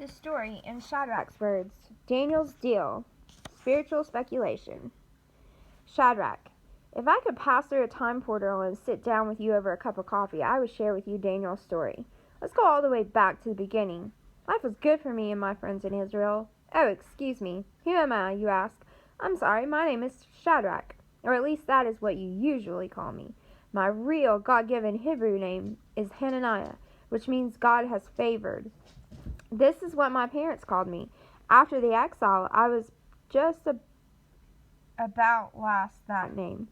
The story in Shadrach's words, Daniel's deal, spiritual speculation. Shadrach, if I could pass through a time portal and sit down with you over a cup of coffee, I would share with you Daniel's story. Let's go all the way back to the beginning. Life was good for me and my friends in Israel. Oh, excuse me. Who am I, you ask? I'm sorry, my name is Shadrach, or at least that is what you usually call me. My real God-given Hebrew name is Hananiah, which means God has favored. This is what my parents called me. After the exile, I was just about lost that name.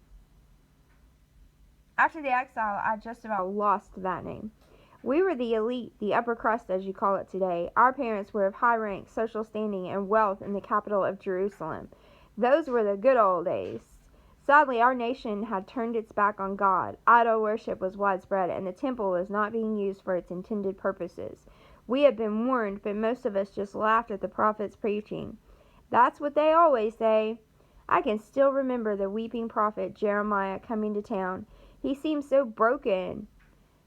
After the exile, I just about lost that name. We were the elite, the upper crust as you call it today. Our parents were of high rank, social standing, and wealth in the capital of Jerusalem. Those were the good old days. Sadly, our nation had turned its back on God. Idol worship was widespread, and the temple was not being used for its intended purposes. We had been warned, but most of us just laughed at the prophets' preaching. That's what they always say. I can still remember the weeping prophet Jeremiah coming to town. He seemed so broken,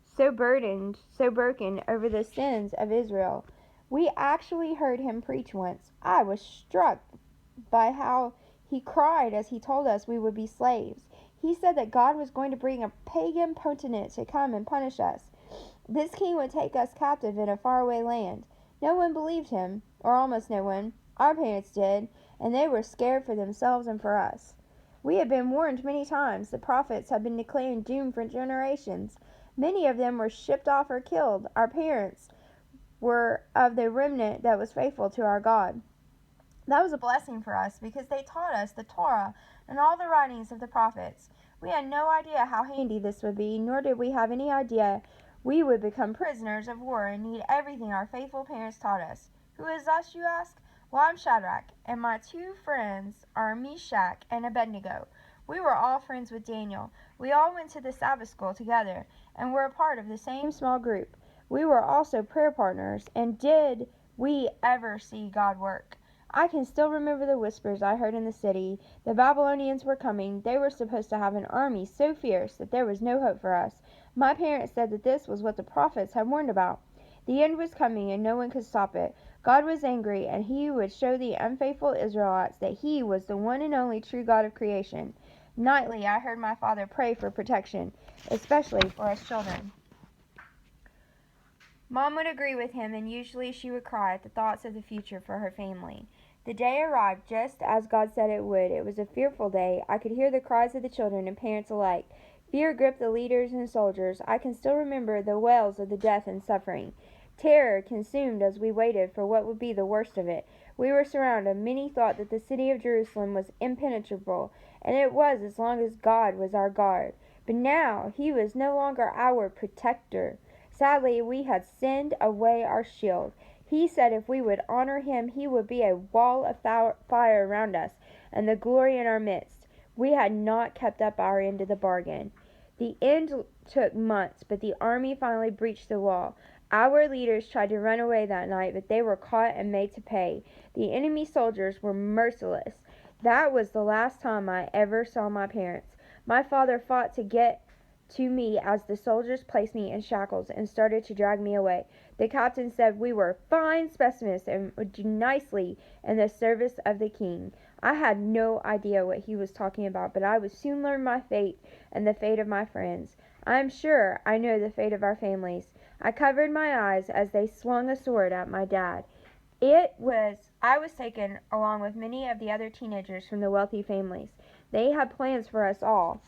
so burdened, so broken over the sins of Israel. We actually heard him preach once. I was struck by how he cried as he told us we would be slaves. He said that God was going to bring a pagan potentate to come and punish us. This king would take us captive in a faraway land. No one believed him, or almost no one. Our parents did, and they were scared for themselves and for us. We had been warned many times. The prophets had been declaring doom for generations. Many of them were shipped off or killed. Our parents were of the remnant that was faithful to our God. That was a blessing for us because they taught us the Torah and all the writings of the prophets. We had no idea how handy this would be, nor did we have any idea we would become prisoners of war and need everything our faithful parents taught us. Who is us, you ask? Well, I'm Shadrach, and my two friends are Meshach and Abednego. We were all friends with Daniel. We all went to the Sabbath school together, and were a part of the same small group. We were also prayer partners, and did we ever see God work? I can still remember the whispers I heard in the city. The Babylonians were coming. They were supposed to have an army so fierce that there was no hope for us. My parents said that this was what the prophets had warned about. The end was coming, and no one could stop it. God was angry, and he would show the unfaithful Israelites that he was the one and only true God of creation. Nightly, I heard my father pray for protection, especially for us children. Mom would agree with him, and usually she would cry at the thoughts of the future for her family. The day arrived just as God said it would. It was a fearful day. I could hear the cries of the children and parents alike. Fear gripped the leaders and soldiers. I can still remember the wails of the death and suffering. Terror consumed as we waited for what would be the worst of it. We were surrounded. Many thought that the city of Jerusalem was impenetrable, and it was as long as God was our guard. But now he was no longer our protector. Sadly, we had sinned away our shield. He said if we would honor him, he would be a wall of fire around us, and the glory in our midst. We had not kept up our end of the bargain. The end took months, but the army finally breached the wall. Our leaders tried to run away that night, but they were caught and made to pay. The enemy soldiers were merciless. That was the last time I ever saw my parents. My father fought to get to me as the soldiers placed me in shackles and started to drag me away. The captain said we were fine specimens and would do nicely in the service of the king. I had no idea what he was talking about, but I would soon learn my fate and the fate of my friends. I am sure I know the fate of our families. I covered my eyes as they swung a sword at my dad. I was taken along with many of the other teenagers from the wealthy families. They had plans for us all.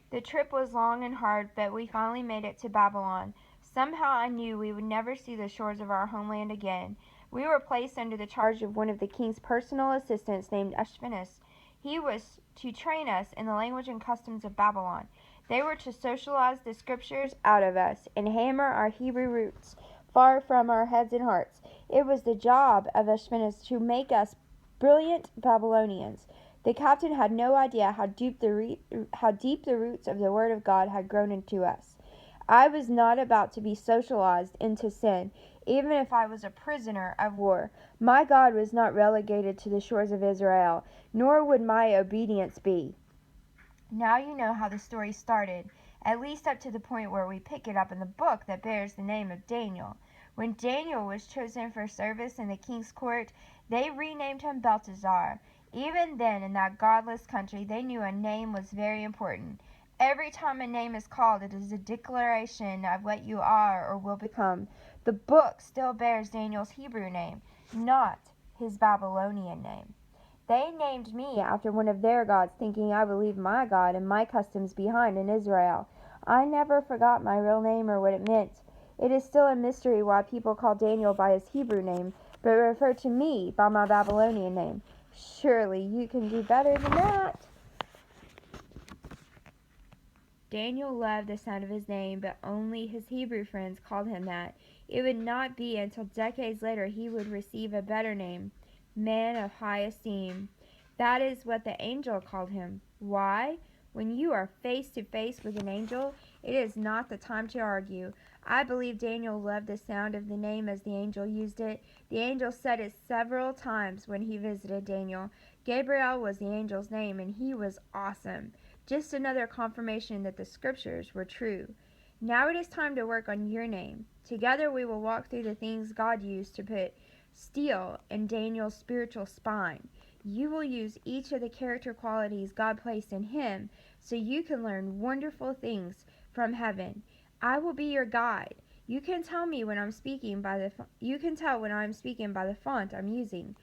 The trip was long and hard, but we finally made it to Babylon. Somehow I knew we would never see the shores of our homeland again. We were placed under the charge of one of the king's personal assistants named Ashpenaz. He was to train us in the language and customs of Babylon. They were to socialize the scriptures out of us and hammer our Hebrew roots far from our heads and hearts. It was the job of Ashpenaz to make us brilliant Babylonians. The captain had no idea how deep the roots of the Word of God had grown into us. I was not about to be socialized into sin, even if I was a prisoner of war. My God was not relegated to the shores of Israel, nor would my obedience be. Now you know how the story started, at least up to the point where we pick it up in the book that bears the name of Daniel. When Daniel was chosen for service in the king's court, they renamed him Belteshazzar. Even then, in that godless country, they knew a name was very important. Every time a name is called, it is a declaration of what you are or will become. The book still bears Daniel's Hebrew name, not his Babylonian name. They named me after one of their gods, thinking I would leave my God and my customs behind in Israel. I never forgot my real name or what it meant. It is still a mystery why people call Daniel by his Hebrew name, but refer to me by my Babylonian name. Surely you can do better than that. Daniel loved the sound of his name, but only his Hebrew friends called him that. It would not be until decades later he would receive a better name, man of high esteem. That is what the angel called him. Why? When you are face to face with an angel, it is not the time to argue. I believe Daniel loved the sound of the name as the angel used it. The angel said it several times when he visited Daniel. Gabriel was the angel's name, and he was awesome. Just another confirmation that the scriptures were true. Now it is time to work on your name. Together we will walk through the things God used to put steel in Daniel's spiritual spine. You will use each of the character qualities God placed in him so you can learn wonderful things from heaven. I will be your guide. You can tell when I'm speaking by the font I'm using.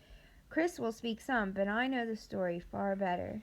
Chris will speak some, but I know the story far better.